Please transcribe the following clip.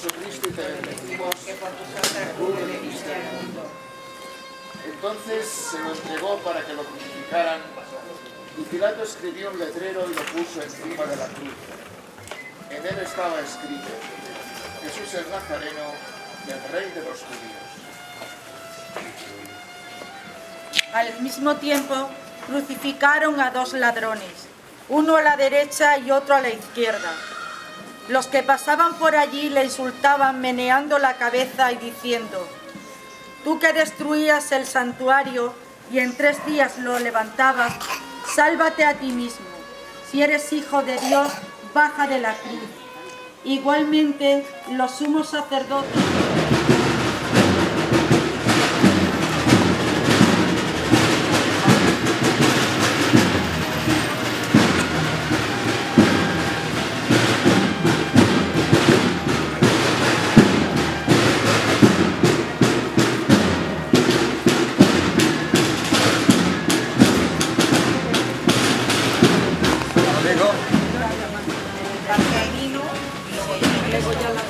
amamos, oh Cristo, y te bendecimos. Tú lo diste al mundo. Entonces se lo entregó para que lo crucificaran, y Pilato escribió un letrero y lo puso encima de la cruz. En él estaba escrito: Jesús el Nazareno, el Rey de los Judíos. Al mismo tiempo, crucificaron a 2 ladrones, uno a la derecha y otro a la izquierda. Los que pasaban por allí le insultaban meneando la cabeza y diciendo: «Tú que destruías el santuario y en 3 días lo levantabas, sálvate a ti mismo. Si eres hijo de Dios, baja de la cruz». Igualmente, los sumos sacerdotes Amigo. luego ya la